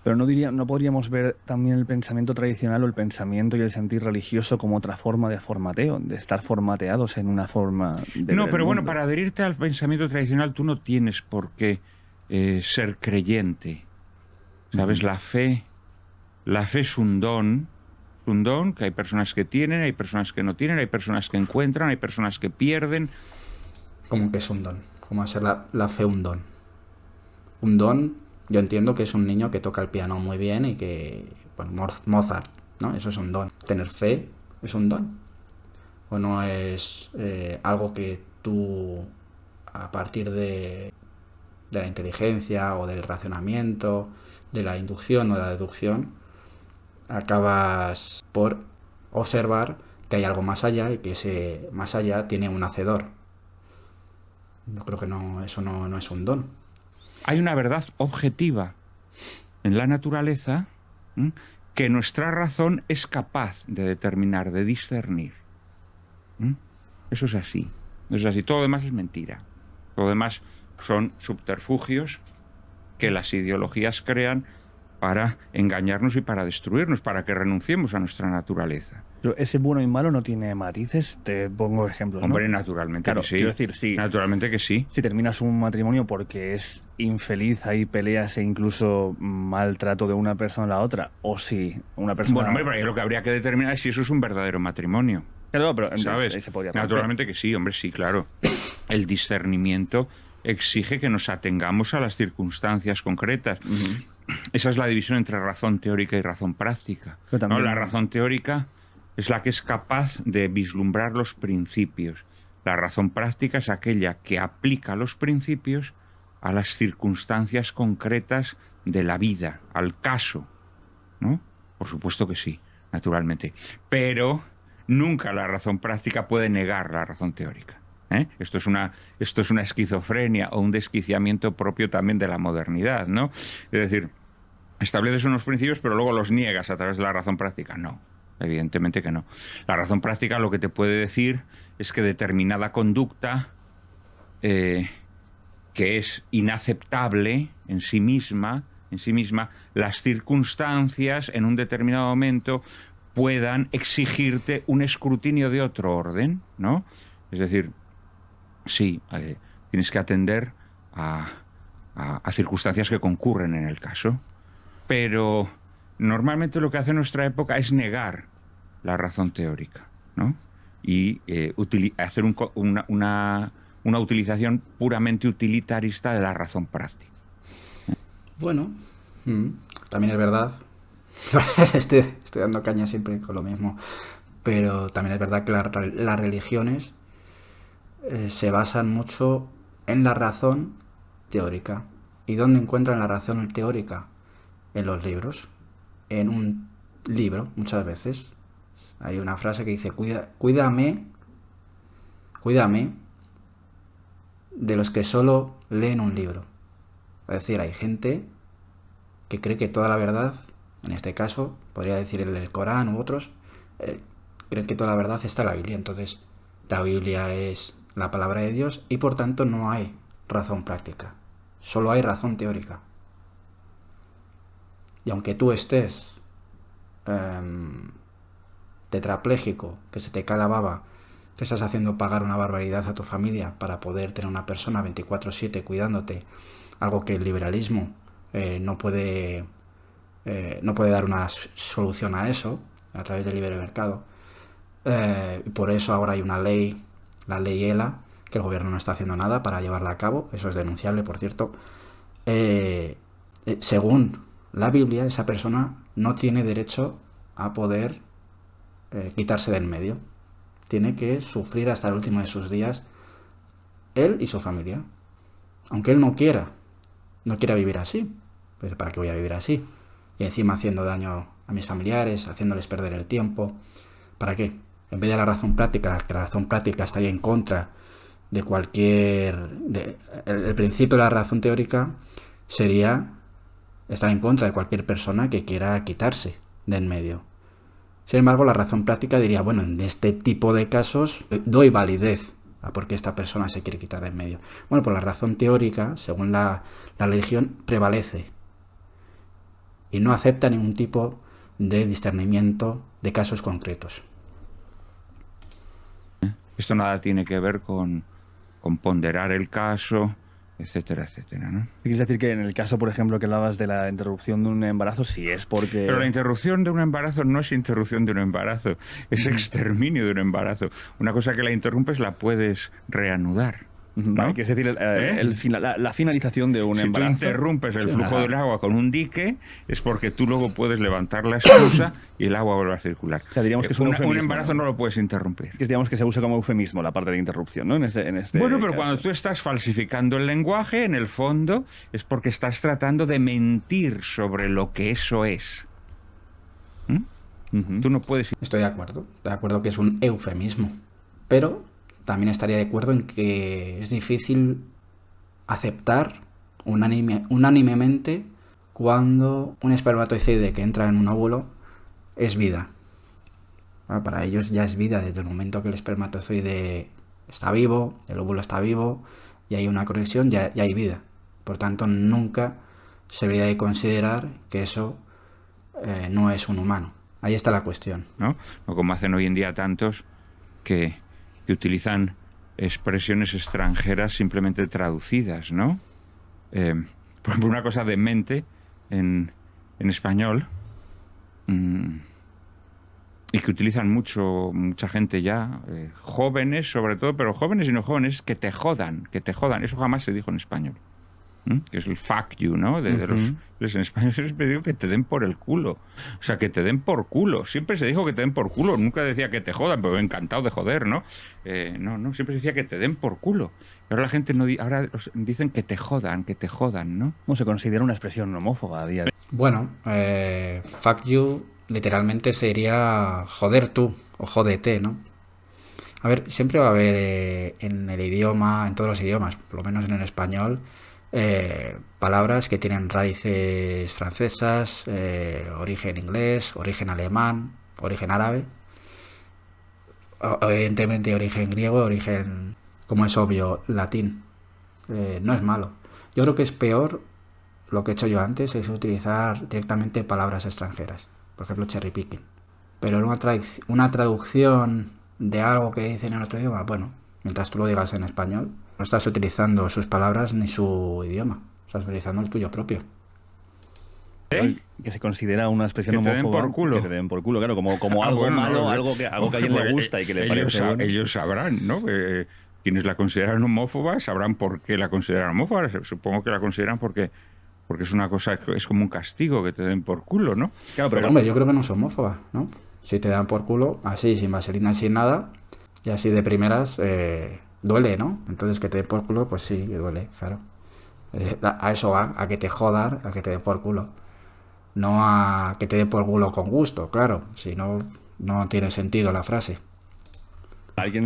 Pero no podríamos ver también el pensamiento tradicional o el pensamiento y el sentir religioso como otra forma de formateo, de estar formateados en una forma de... No, pero bueno, para adherirte al pensamiento tradicional tú no tienes por qué ser creyente. ¿Sabes? La fe La fe es un don que hay personas que tienen, hay personas que no tienen, hay personas que encuentran, hay personas que pierden. ¿Cómo que es un don? ¿Cómo va a ser la fe un don? Un don, yo entiendo que es un niño que toca el piano muy bien y que, bueno, Mozart, ¿no? Eso es un don. Tener fe es un don. ¿O no es algo que tú, a partir de la inteligencia o del razonamiento, de la inducción o de la deducción, acabas por observar que hay algo más allá y que ese más allá tiene un hacedor? Yo creo que no, eso no es un don. Hay una verdad objetiva en la naturaleza, ¿m?, que nuestra razón es capaz de determinar, de discernir. ¿M? Eso es así. Eso es así. Todo lo demás es mentira. Todo lo demás son subterfugios que las ideologías crean para engañarnos y para destruirnos, para que renunciemos a nuestra naturaleza. Pero ese bueno y malo no tiene matices. Te pongo ejemplos, ¿no? Hombre, naturalmente Claro, que sí. quiero decir, sí. Naturalmente que sí. Si terminas un matrimonio porque es infeliz, hay peleas e incluso maltrato de una persona a la otra, o si una persona... Bueno, hombre, pero ahí lo que habría que determinar es si eso es un verdadero matrimonio. Claro, pero entonces ¿Sabes? ahí se podría romper. Naturalmente que sí, hombre, sí, claro. El discernimiento exige que nos atengamos a las circunstancias concretas. Esa es la división entre razón teórica y razón práctica. Pero también- ¿No? La razón teórica es la que es capaz de vislumbrar los principios. La razón práctica es aquella que aplica los principios a las circunstancias concretas de la vida, al caso, ¿no? Por supuesto que sí, naturalmente. Pero nunca la razón práctica puede negar la razón teórica, ¿eh? Esto es una esquizofrenia o un desquiciamiento propio también de la modernidad, ¿no? Es decir, estableces unos principios pero luego los niegas a través de la razón práctica. No, evidentemente que no. La razón práctica lo que te puede decir es que determinada conducta que es inaceptable en sí misma, las circunstancias en un determinado momento puedan exigirte un escrutinio de otro orden, ¿no? Es decir, sí, tienes que atender a circunstancias que concurren en el caso, pero normalmente lo que hace nuestra época es negar la razón teórica, ¿no? Y hacer una utilización puramente utilitarista de la razón práctica. Bueno, también es verdad. Estoy dando caña siempre con lo mismo. Pero también es verdad que las religiones se basan mucho en la razón teórica. ¿Y dónde encuentran la razón teórica? En los libros. En un libro, muchas veces. Hay una frase que dice: cuídame de los que solo leen un libro. Es decir, hay gente que cree que toda la verdad, en este caso, podría decir el Corán u otros, creen que toda la verdad está en la Biblia. Entonces, la Biblia es la palabra de Dios y por tanto no hay razón práctica. Solo hay razón teórica. Y aunque tú estés tetrapléjico, que se te cae la baba, que estás haciendo pagar una barbaridad a tu familia para poder tener una persona 24/7 cuidándote, algo que el liberalismo no puede dar una solución a eso a través del libre mercado. Por eso ahora hay una ley, la ley ELA, que el gobierno no está haciendo nada para llevarla a cabo. Eso es denunciable, por cierto. Según la Biblia, esa persona no tiene derecho a poder quitarse del medio. Tiene que sufrir hasta el último de sus días, él y su familia. Aunque él no quiera vivir así. Pues ¿para qué voy a vivir así? Y encima haciendo daño a mis familiares, haciéndoles perder el tiempo. ¿Para qué? En vez de la razón práctica, que la razón práctica estaría en contra de cualquier... el principio de la razón teórica sería estar en contra de cualquier persona que quiera quitarse de en medio. Sin embargo, la razón práctica diría, bueno, en este tipo de casos doy validez a por qué esta persona se quiere quitar de en medio. Bueno, pues la razón teórica, según la religión, prevalece y no acepta ningún tipo de discernimiento de casos concretos. Esto nada tiene que ver con ponderar el caso, etcétera, etcétera, ¿no? ¿Quieres decir que en el caso, por ejemplo, que hablabas de la interrupción de un embarazo, sí es porque... Pero la interrupción de un embarazo no es interrupción de un embarazo, es exterminio de un embarazo. Una cosa que la interrumpes la puedes reanudar. Vale, ¿no? quieres decir la finalización de un Si embarazo. tú interrumpes el flujo Ajá. del agua con un dique, es porque tú luego puedes levantar la esclusa y el agua vuelve a circular. O sea, diríamos que es un un eufemismo, embarazo ¿no? no lo puedes interrumpir. Que digamos que se usa como eufemismo la parte de interrupción, ¿no? En este Bueno, pero caso. cuando tú estás falsificando el lenguaje, en el fondo es porque estás tratando de mentir sobre lo que eso es. Ujú. Tú no puedes... Estoy de acuerdo que es un eufemismo, pero también estaría de acuerdo en que es difícil aceptar unánimemente cuando un espermatozoide que entra en un óvulo es vida. Bueno, para ellos ya es vida desde el momento que el espermatozoide está vivo, el óvulo está vivo y hay una conexión, ya hay vida. Por tanto, nunca se debería de considerar que eso no es un humano. Ahí está la cuestión. ¿no? O como hacen hoy en día tantos que utilizan expresiones extranjeras simplemente traducidas, ¿no? Por ejemplo, una cosa demente en español y que utilizan mucha gente ya, jóvenes sobre todo, pero jóvenes y no jóvenes, que te jodan. Eso jamás se dijo en español. Que es el fuck you, ¿no? En español siempre digo que te den por el culo. O sea, que te den por culo. Siempre se dijo que te den por culo. Nunca decía que te jodan, pero encantado de joder, ¿no? No, siempre se decía que te den por culo. Y ahora la gente ahora dicen que te jodan, ¿no? ¿Cómo se considera una expresión homófoba a día de hoy? Bueno, fuck you literalmente sería joder tú o jódete, ¿no? A ver, siempre va a haber en el idioma, en todos los idiomas, por lo menos en el español, palabras que tienen raíces francesas, origen inglés, origen alemán, origen árabe, evidentemente origen griego, origen, como es obvio, latín. No es malo. Yo creo que es peor lo que he hecho yo antes, es utilizar directamente palabras extranjeras, por ejemplo cherry picking. Pero una traducción de algo que dicen en otro idioma, bueno, mientras tú lo digas en español, no estás utilizando sus palabras ni su idioma, estás utilizando el tuyo propio. Que se considera una expresión Que te den homófoba. por culo. Que te den por culo, claro, como algo bueno, malo, no, algo que a alguien le gusta y que le parece bueno. Ellos sabrán, ¿no? Quienes la consideran homófoba sabrán por qué la consideran homófoba. Supongo que la consideran porque es una cosa, es como un castigo que te den por culo, ¿no? Claro, Pero hombre, yo creo que no es homófoba, ¿no? Si te dan por culo, así, sin vaselina, sin nada, y así de primeras, duele, ¿no? Entonces que te den por culo, pues sí, que duele, claro. A eso va, a que te jodan, a que te den por culo. No a que te den por culo con gusto, claro. Si no, no tiene sentido la frase.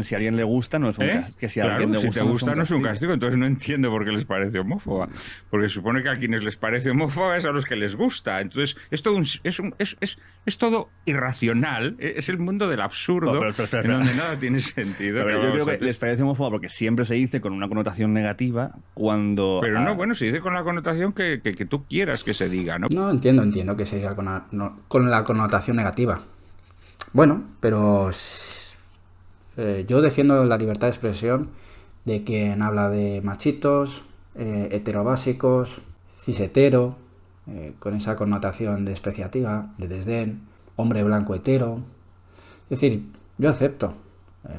si a alguien le gusta, no es un castigo. Que si a Claro, alguien le si gusta, te gusta no es un castigo, entonces no entiendo por qué les parece homófoba. Porque supone que a quienes les parece homófoba es a los que les gusta. Entonces es todo es todo irracional. Es el mundo del absurdo, No, pero espera. en donde nada tiene sentido. Pero yo creo que les parece homófoba porque siempre se dice con una connotación negativa cuando... Pero no, bueno, se dice con la connotación que tú quieras que se diga, ¿no? No, entiendo que se diga con la connotación negativa. Bueno, pero yo defiendo la libertad de expresión de quien habla de machitos, heterobásicos, cishetero, con esa connotación despreciativa, de desdén, hombre blanco hetero. Es decir, yo acepto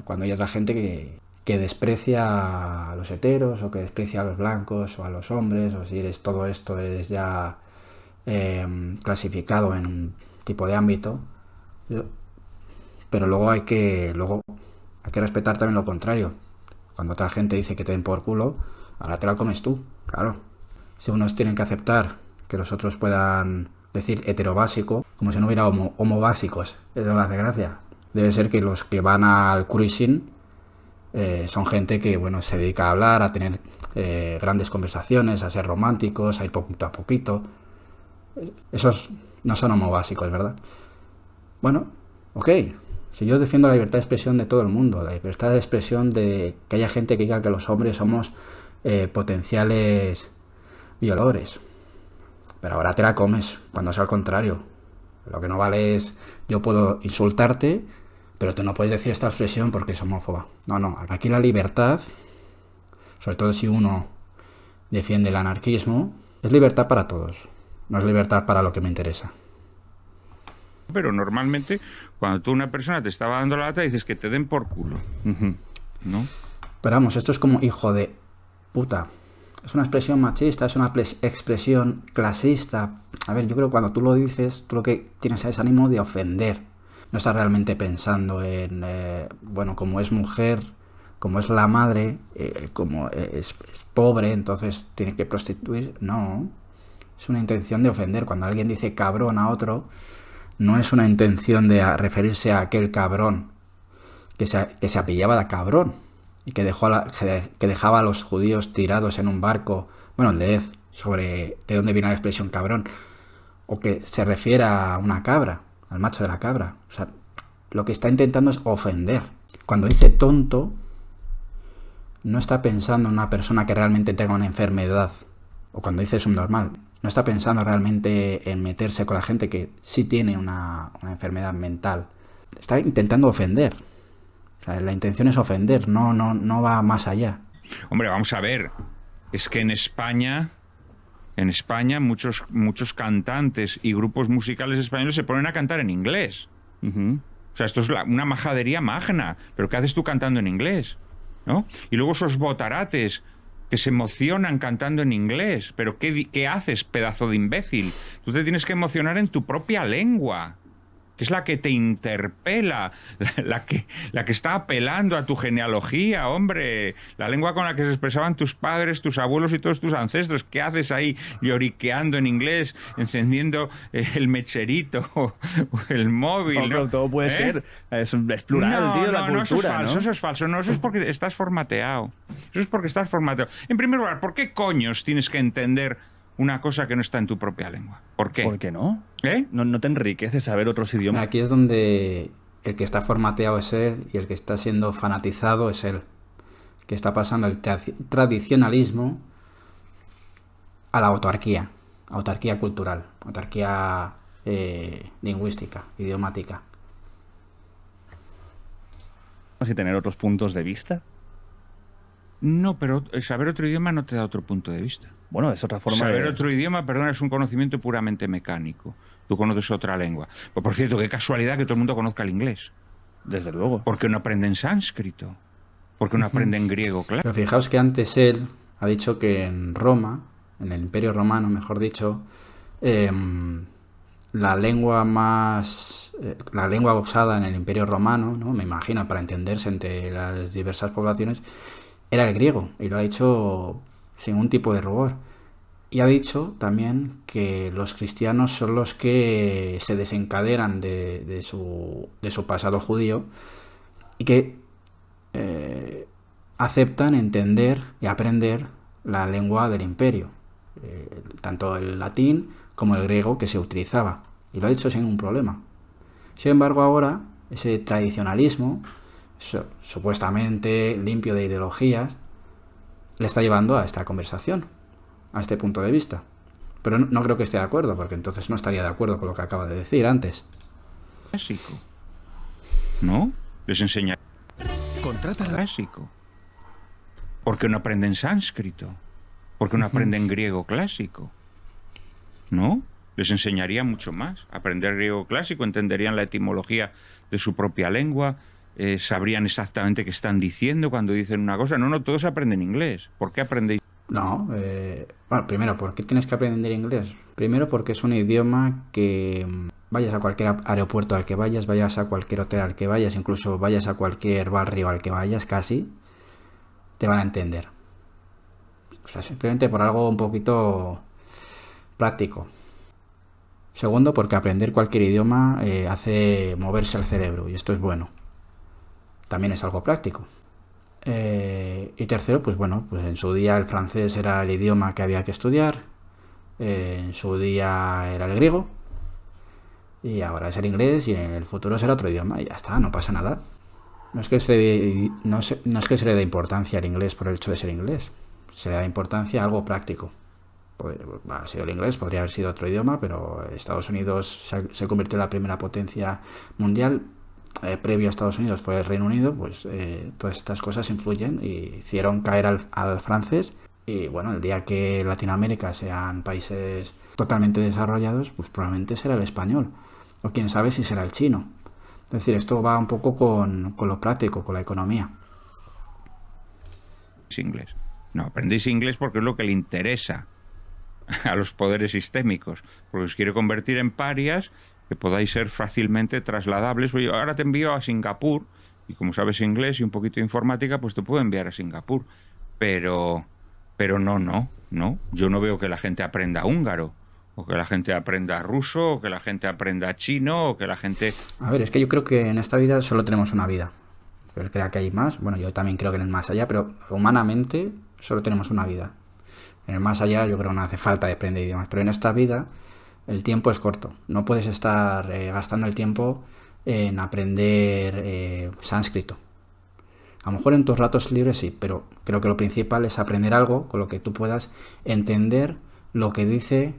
cuando hay otra gente que desprecia a los heteros o que desprecia a los blancos o a los hombres, o si eres todo esto, eres ya clasificado en un tipo de ámbito. Pero luego hay que respetar también lo contrario. Cuando otra gente dice que te den por culo, ahora te la comes tú, claro. Si unos tienen que aceptar que los otros puedan decir heterobásico, como si no hubiera homobásicos, eso no hace gracia. Debe ser que los que van al cruising son gente que, bueno, se dedica a hablar, a tener grandes conversaciones, a ser románticos, a ir poquito a poquito. Esos no son homobásicos, ¿verdad? Bueno, ok. Si yo defiendo la libertad de expresión de todo el mundo, la libertad de expresión de que haya gente que diga que los hombres somos potenciales violadores. Pero ahora te la comes, cuando es al contrario. Lo que no vale es, yo puedo insultarte, pero tú no puedes decir esta expresión porque es homófoba. No, aquí la libertad, sobre todo si uno defiende el anarquismo, es libertad para todos, no es libertad para lo que me interesa. Pero normalmente, cuando tú una persona te estaba dando la lata, dices que te den por culo. ¿No? Pero vamos, esto es como hijo de puta. Es una expresión machista, es una expresión clasista. A ver, yo creo que cuando tú lo dices, tú lo que tienes es ánimo de ofender. No estás realmente pensando en, bueno, como es mujer, como es la madre, como es pobre, entonces tiene que prostituir. No, es una intención de ofender. Cuando alguien dice cabrón a otro, no es una intención de referirse a aquel cabrón que se apellaba de cabrón y que dejaba a los judíos tirados en un barco. Bueno, leed sobre de dónde viene la expresión cabrón. O que se refiere a una cabra, al macho de la cabra. O sea, lo que está intentando es ofender. Cuando dice tonto, no está pensando en una persona que realmente tenga una enfermedad. O cuando dice subnormal, no está pensando realmente en meterse con la gente que sí tiene una enfermedad mental. Está intentando ofender. O sea, la intención es ofender, no va más allá. Hombre, vamos a ver. Es que en España muchos cantantes y grupos musicales españoles se ponen a cantar en inglés. O sea, esto es una majadería magna. ¿Pero qué haces tú cantando en inglés? ¿No? Y luego esos botarates que se emocionan cantando en inglés. ¿Pero qué haces, pedazo de imbécil? Tú te tienes que emocionar en tu propia lengua, que es la que te interpela, la que está apelando a tu genealogía, hombre. La lengua con la que se expresaban tus padres, tus abuelos y todos tus ancestros. ¿Qué haces ahí lloriqueando en inglés, encendiendo el mecherito o el móvil? No, todo puede ser. Es plural, tío, la cultura, eso es falso, ¿no? eso es falso. No, eso es porque estás formateado. En primer lugar, ¿por qué coños tienes que entender una cosa que no está en tu propia lengua? ¿Por qué? ¿Por qué no? ¿Eh? No te enriquece saber otros idiomas. Aquí es donde el que está formateado es él y el que está siendo fanatizado es él. Que está pasando el tradicionalismo a la autarquía cultural, autarquía lingüística, idiomática. ¿Y tener otros puntos de vista? No, pero saber otro idioma no te da otro punto de vista. Bueno, es otra forma Saber de... otro idioma, perdona, es un conocimiento puramente mecánico. Tú conoces otra lengua. Pues, por cierto, qué casualidad que todo el mundo conozca el inglés. Desde luego. ¿Por qué no aprenden sánscrito? ¿Por qué no aprenden griego? Claro. Pero fijaos que antes él ha dicho que en Roma, en el Imperio Romano, mejor dicho, la lengua usada en el Imperio Romano, ¿no? Me imagino, para entenderse entre las diversas poblaciones, era el griego, y lo ha dicho sin un tipo de rubor. Y ha dicho también que los cristianos son los que se desencadenan de su pasado judío y que aceptan entender y aprender la lengua del imperio, tanto el latín como el griego que se utilizaba. Y lo ha dicho sin ningún problema. Sin embargo, ahora ese tradicionalismo, supuestamente limpio de ideologías, le está llevando a esta conversación, a este punto de vista. Pero no creo que esté de acuerdo, porque entonces no estaría de acuerdo con lo que acaba de decir antes. Clásico. ¿No? Les enseña Contrata la... clásico. ¿Por qué no aprenden sánscrito? ¿Por qué no aprenden griego clásico? ¿No? Les enseñaría mucho más. Aprender griego clásico, entenderían la etimología de su propia lengua, sabrían exactamente qué están diciendo cuando dicen una cosa. No, todos aprenden inglés. ¿Por qué aprendéis? No, bueno, primero, ¿por qué tienes que aprender inglés? Primero porque es un idioma que vayas a cualquier aeropuerto al que vayas a cualquier hotel al que vayas, incluso vayas a cualquier barrio al que vayas, casi, te van a entender. O sea, simplemente por algo un poquito práctico. Segundo, porque aprender cualquier idioma hace moverse el cerebro, y esto es bueno. También es algo práctico. Y tercero, pues bueno, pues en su día el francés era el idioma que había que estudiar, en su día era el griego, y ahora es el inglés, y en el futuro será otro idioma, y ya está, no pasa nada. No es que se le dé importancia al inglés por el hecho de ser inglés, se le da importancia a algo práctico. Pues, ha sido el inglés, podría haber sido otro idioma, pero Estados Unidos se convirtió en la primera potencia mundial. Previo a Estados Unidos fue el Reino Unido, pues todas estas cosas influyen y hicieron caer al francés, Y bueno, el día que Latinoamérica sean países totalmente desarrollados, pues probablemente será el español. O quién sabe si será el chino. Es decir, esto va un poco con lo práctico, con la economía. Inglés. No, aprendéis inglés porque es lo que le interesa a los poderes sistémicos, porque os quiere convertir en parias que podáis ser fácilmente trasladables. Oye, ahora te envío a Singapur, y como sabes inglés y un poquito de informática, pues te puedo enviar a Singapur. Pero no. Yo no veo que la gente aprenda húngaro, o que la gente aprenda ruso, o que la gente aprenda chino, o que la gente... A ver, es que yo creo que en esta vida solo tenemos una vida. Él crea que hay más, bueno, yo también creo que en el más allá, pero humanamente solo tenemos una vida. En el más allá yo creo que no hace falta de aprender idiomas, pero en esta vida el tiempo es corto. No puedes estar gastando el tiempo en aprender sánscrito. A lo mejor en tus ratos libres sí, pero creo que lo principal es aprender algo con lo que tú puedas entender lo que dice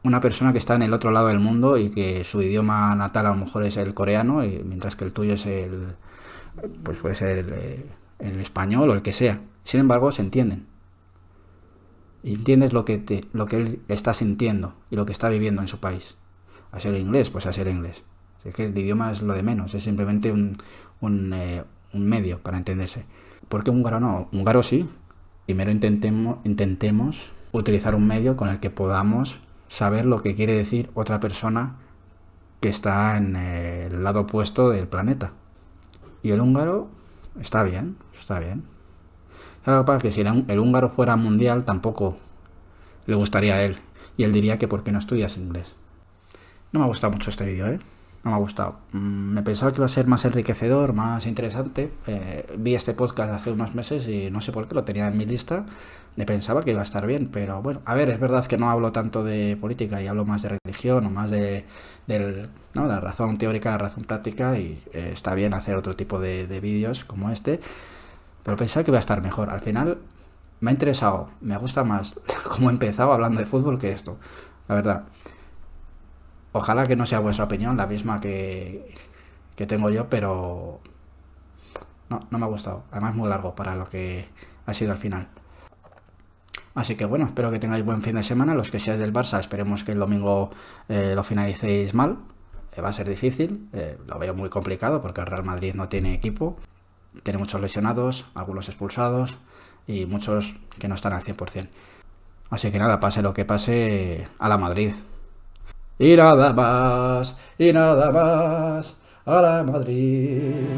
una persona que está en el otro lado del mundo y que su idioma natal a lo mejor es el coreano, y mientras que el tuyo es pues puede ser el español o el que sea. Sin embargo, se entienden. Y entiendes lo que él está sintiendo y lo que está viviendo en su país. A ser inglés, pues a ser inglés. Es que el idioma es lo de menos, es simplemente un medio para entenderse. ¿Por qué húngaro no? Húngaro sí. Primero intentemos utilizar un medio con el que podamos saber lo que quiere decir otra persona que está en el lado opuesto del planeta. Y el húngaro está bien, está bien. Claro, para que si el húngaro fuera mundial tampoco le gustaría a él. Y él diría que ¿por qué no estudias inglés? No me ha gustado mucho este vídeo, ¿eh? No me ha gustado. Me pensaba que iba a ser más enriquecedor, más interesante. Vi este podcast hace unos meses y no sé por qué lo tenía en mi lista. Me pensaba que iba a estar bien, pero bueno, a ver, es verdad que no hablo tanto de política y hablo más de religión o más de la razón teórica, la razón práctica, y está bien hacer otro tipo de vídeos como este, pero pensaba que iba a estar mejor. Al final me ha interesado, me gusta más cómo he empezado hablando de fútbol que esto, la verdad. Ojalá que no sea vuestra opinión la misma que tengo yo, pero no me ha gustado. Además es muy largo para lo que ha sido al final. Así que bueno, espero que tengáis buen fin de semana. Los que seáis del Barça, esperemos que el domingo lo finalicéis mal. Va a ser difícil, lo veo muy complicado porque el Real Madrid no tiene equipo. Tiene muchos lesionados, algunos expulsados y muchos que no están al 100%. Así que nada, pase lo que pase, a la Madrid. Y nada más, a la Madrid.